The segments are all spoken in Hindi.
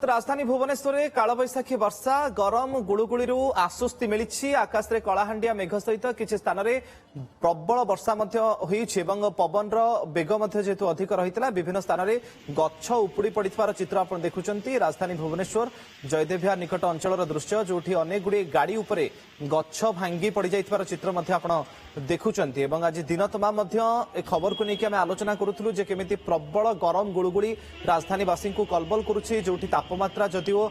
राजधानी भुवनेश्वर में कालबैशाखी वर्षा गरम गुड़ुगुड़ी आश्वस्ति मिली आकाश में कलाहांडिया मेघ सहित किसी स्थान में प्रबल वर्षा पवन बेग जेहेतु अधिक रही विभिन्न स्थान में गछ उपुड़ी पड़ार चित्र आप देखुं राजधानी भुवनेश्वर जयदेविहार निकट अंचल दृश्य जो अनेक गुड़ी गाड़ी उपर गछ भांगी पड़ जाइथिबार चित्र आप देखुं आज दिन तमाम खबर को लेकिन आम आलोचना करूँ केमी प्रबल गरम गुड़ुगुड़ी राजधानीवासी को कलबल करुच्ची जो तापमात्रा जदिओ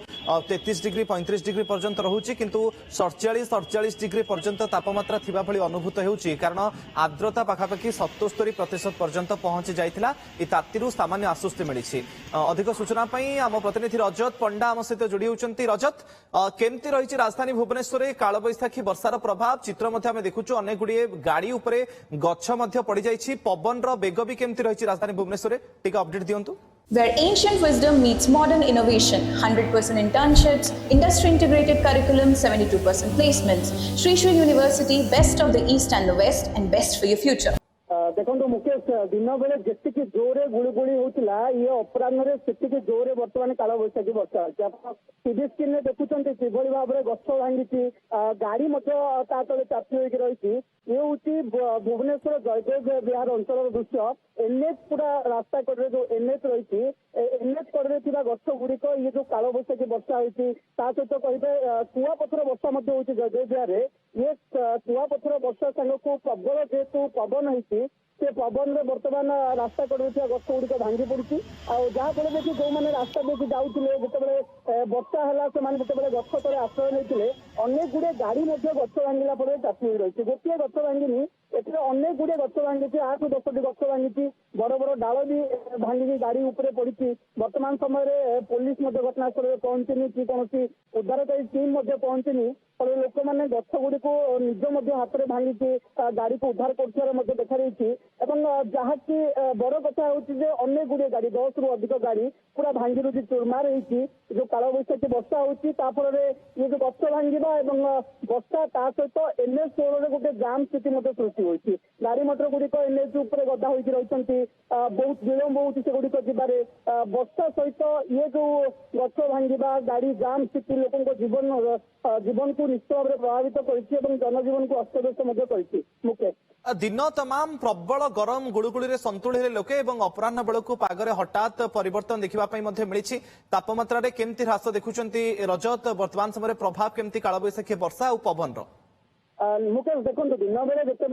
33 डिग्री 35 डिग्री पर्यंत रोचे किंतु 47 डिग्री पर्यंत तापमात्रा थिबा भली अनुभूत होउची कारण आर्द्रता पाखापाखि 77% पर्यंत पहुंची जाइथिला इ तातीरु सामान्य आश्वस्ति मिली। अधिक सूचना पई आम प्रतिनिधि रजत पंडा आम सहित जोड़ी होउचंती। रजत केमती रही राजधानी भुवनेश्वर में कालबैशाखी वर्षार प्रभाव चित्र मध्य आम देखुचु अनेक गुड़िए गाड़ी उपरे गछ मध्य पड़ जाइछि पवन बेग भी केमती रही राजधानी भुवनेश्वर में टिके update दियंतु। Where ancient wisdom meets modern innovation, 100% internships, industry-integrated curriculum, 72% placements. Sri Sri University, best of the East and the West, and best for your future. देखो मुकेश दिन बेले जी जोरे गुड़गुड़ी होता ये अपराह से जोरे बर्तमान कालबैशाखी वर्षा टीवी स्क्रीन में देखुं कि भाव में गछ भांगी गाड़ी तले चापी रही ये हूँ भुवनेश्वर जयदेव विहार अंचल दृश्य एनएच पूरा रास्ता कड़े जो एनएच रही एनएच कड़े गछ गुड़िक ये जो कालबैशाखी वर्षा होती सहित कहे कुआपथर वर्षा जयदेव विहार ये कुआपथर वर्षा सांग को प्रबल जेहेतु पवन होती से पवन में बर्तमान रास्ता कड़े गछ गुड़िक भांगी पड़ी जहाँफल कि जो मैंने रास्ता देखिए जाऊे जिते वर्षा है से गछ तले आश्रय नहीं अनेक गुड़े गाड़ी गछ भांगला पर चापी रही गोटे गछ भांगिनी एथे अनेक गुड़े गछ भांगी 8 ରୁ 10ଟି गछ भांगी बड़ बड़ डाल भी भांगी गाड़ी उपरे पड़ी वर्तमान समय पुलिस घटनास्थल में पहुंचनी कि कौन उद्धारकारी टीम पहुंचनी फल लोक मैंने गछ गुड़ी को निज हाथ में भांगी गाड़ी को उद्धार कर देखा जहाँकि बड़ कथा हूँ अनेक गुड़े गाड़ी 10 ରୁ अधिक गाड़ी पूरा भांगी रुची चूरमार होती जो कालबैशाखी वर्षा होती ये जो गछ भांगा वर्षा ता सहित एनएच 16 गोटे जाम स्थिति सृष्टि होती गाड़ी मटर गुड़िक एनएच उपर गदा होती रही बहुत विलंब होती से गुड़िक जीवारे वर्षा सहित ये जो गछ भांगा गाड़ी जाम स्थिति लोक जीवन को निश्चित भाव में प्रभावित कर जनजीवन को अस्तव्यस्त कर मुकेश दिन तमाम प्रबल गरम गुड़ुगुड़ी संतुली लोके अपराह बेलू पागरे हठात परिवर्तन देखा मिली तापमात्रा केमती ह्रास देखुं रजत वर्तमान समय प्रभाव केमती कालबैशाखी वर्षा और पवन मुकेश देखो दिन बेले जिते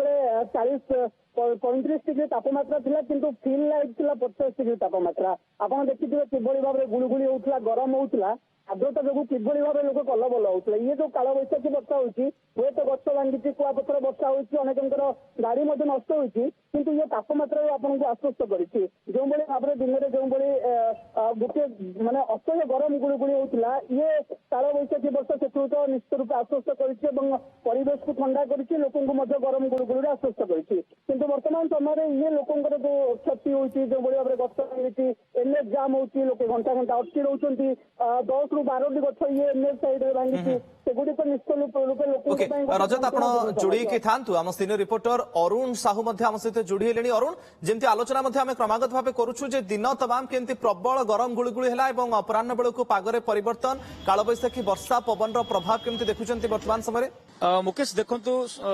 35 डिग्री तापमात्रा थिला किंतु फील लाइट थिला 50 डिग्री तापमात्रा आपन देखिथिबे किभଳି भाबरे गुळुगुळी होउतला गरम होउतला आर्द्रता जो किभଳି भाबरे लोक कलबल होउतला ये जो कालबैशाखी वर्षा होउची हुए तो गछ भांगी कुआपथर वर्षा होउची अनेकंकर गाड़ी नष्ट होउची किंतु ये तापमात्रा आपन को आश्वस्त करिछि जो बळे भाबरे दिन रे जो बळे गोटे माने असह्य गरम गुळुगुळी होउतला ये कालबैशाखी वर्षा सेतु तो निश्चित रूप आश्वस्त करिछि एवं परिवेश को ठंडा करिछि लोकन को मध्य गरम गुळुगुळी आश्वस्त करिछि किंतु वर्तमान समय ये लोकंकर जो क्षति होती जो भाव में गछ भांगी एनएच जाम होती लोक घंटा घंटा अटकी रोच 10 ରୁ 12ଟି गछ ये एनएच साइड में भांगी सेगुड़ी निश्चित रूपे रजत आप जोड़ी था आम सीनियर रिपोर्टर अरुण साहू आम सहित जोड़ी है अरुण जमी आलोचना आम क्रमागत भाव करुचु दिन तमाम केमती प्रबल गरम गुळुगुळी है अपराह बेलू पागरे परिवर्तन कालबैशाखी वर्षा पवन प्रभाव केमती देखुं वर्तमान समय मुकेश देखु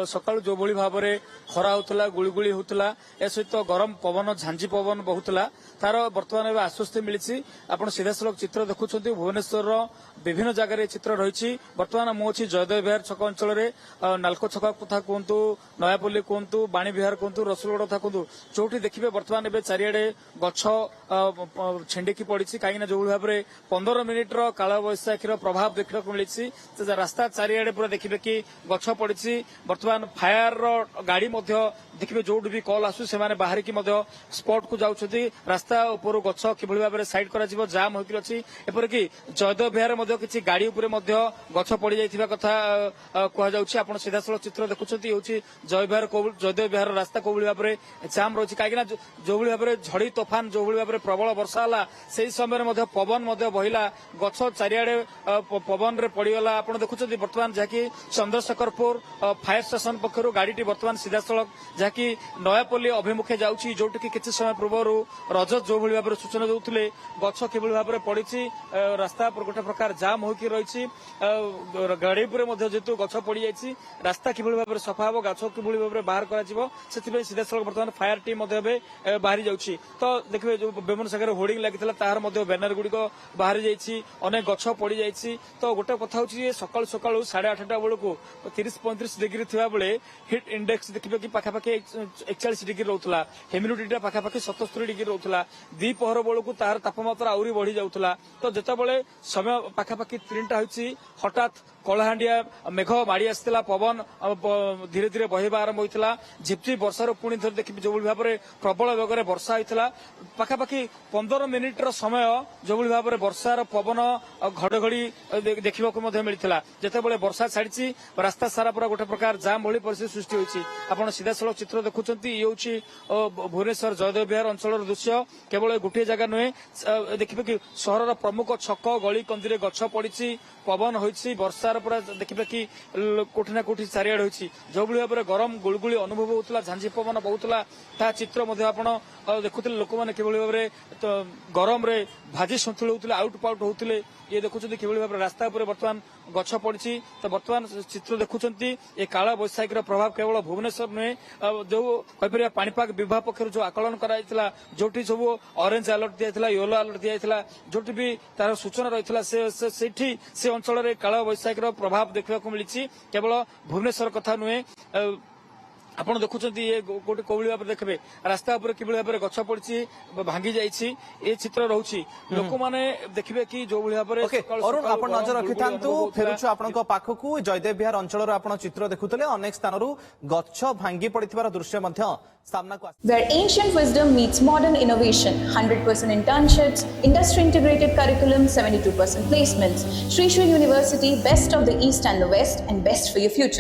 सका जो भाव में खरा होता गुड़गुड़ी होता ए सहित गरम पवन झांझी पवन बहुला तार बर्तमान आश्वस्ति मिली आप सीधासल चित्र देखुं भुवनेश्वर विभिन्न जगह चित्र रही बर्तमान मुझे जयदेव विहार छक अंचल नालको छक कथा कहतु नयापल्ली कहतु बाणी विहार कहतु रसुलगढ़ कथा कहतु जो देखिए बर्तमान ए चारिड़े गछ छेडिकी पड़ी कहीं जो भाव में 15 मिनिट्र कालबैशाखीर प्रभाव देखा मिली रास्ता चारिड़े पूरा देखिए कि गछ पड़ी बर्तमान फायर गाड़ी देखिए जो भी कल आसू से बाहर की स्पॉट को जाऊँगी रास्ता उपर गछ कि भाव में सैड कर जाम होकर अच्छी एपरिक जयदेव विहार किसी गाड़ी उपर गछ पड़ जा कथा कहुच्छी सीधासल चित्र देखुं जयदेव विहार रास्ता कौ भाव में जाम रही कहीं जो भाव में झड़ी तोफान जो भाव में प्रबल वर्षा है से समय पवन बहिला गछ चारिड़े पवन पड़गला आप देखुं बर्तमान जहाँकि चंद्र चंद्रशेखरपुर फायर स्टेशन पक्षर गाड़ी बर्तमान सीधा सड़क जहाँकि नयापल्ली अभिमुखे जाऊँगी जोटि किसी समय पूर्व रजत जो भाव में सूचना दूसरे गछ कि भाव में पड़ी रास्ता गोटे प्रकार जाम होकर रही गाड़ी जेहेतु गछ पड़ जाए रास्ता कि भाव में सफा हम गाछ कि भाव में बाहर कर सीधा सड़क बर्तमान फायर टीम बाहरी जाऊँगी तो देखिए जो विमान सागर होर्डिंग लगी तार बैनर गुड़िक बाहरी जाइए अनेक गछ पड़ जाइए तो गोटे कथा हूँ सकाल सकाल 8:30 बेलू 30-35 डिग्री थी बेले हिट इंडेक्स देखिए कि पाखापाखि 41 डिग्री रोला ह्यूमिडिटी पाखापाखि 77 डिग्री रोला द्विपहर बेलू तार तापमात्रा आहरी बढ़ी जाऊला तो जितेबाला समय पाखापाखि 3टा होती हठात कलाहांडिया मेघ माड़ी आसाला पवन धीरे धीरे बहवा आरंभ होता झिपझिप वर्षार पुणी थे देखिए जो भाव में प्रबल बेगर वर्षा होता पाखापाखि 15 मिनिट्र समय जो भाव में वर्षार पवन घड़घड़ी देखा मिलता जितेबाला वर्षा छाड़ी रास्ता सारा पूरा गोटे प्रकार जाम भली परिस्थिति सृष्टि होती आप सीधा सड़क चित्र देखुं ये हूँ भुवनेश्वर जयदेव विहार अंचल दृश्य केवल गोटे जगह नुहे देखिए कि सहर प्रमुख छक गली कंदी गछ पड़ी पवन होती वर्षार पूरा देखिए कि कोठी ना कोठी चारिआड होती जो भाव में गरम गुड़गुड़ी अनुभव होता झांझी पवन बहुला ता चित्र देखुते लोक मैंने कि भाव में गरम रे भाजी सन्तुल होते आउट पाउट होते ये देखुं कि भाव में रास्ता बर्तमान गछ पड़ी तो बर्तमान चित्र देखुं ये काला बैशाखी प्रभाव केवल भुवनेश्वर नुहे जो कहीपर पाणीपाग विभाग पक्ष जो आकलन कराइला जोटी सब ऑरेंज अलर्ट दिया येलो अलर्ट दिया जोटी भी तार सूचना रही से अंचल काला बैशाखी प्रभाव देखा मिली केवल भुवनेश्वर कथा नुहे आपण देखुं ये गोटे कौली भाव देखिए रास्ता कि भाव में गछ पड़ी भांगी जाइए ये चित्र रोचे लोक मैंने देखिए कि जो भाव में अरुण आप नजर रखि फेरुछु आपण पाखक जयदेव विहार अंचल आप चित्र देखुले अनेक स्थान गछ भांगी पड़िथिबार दृश्य सामना को Where ancient wisdom meets modern innovation, 100% internships, industry integrated curriculum, 72% placements. Shri Shri University, best of the East and the West, and best for your future.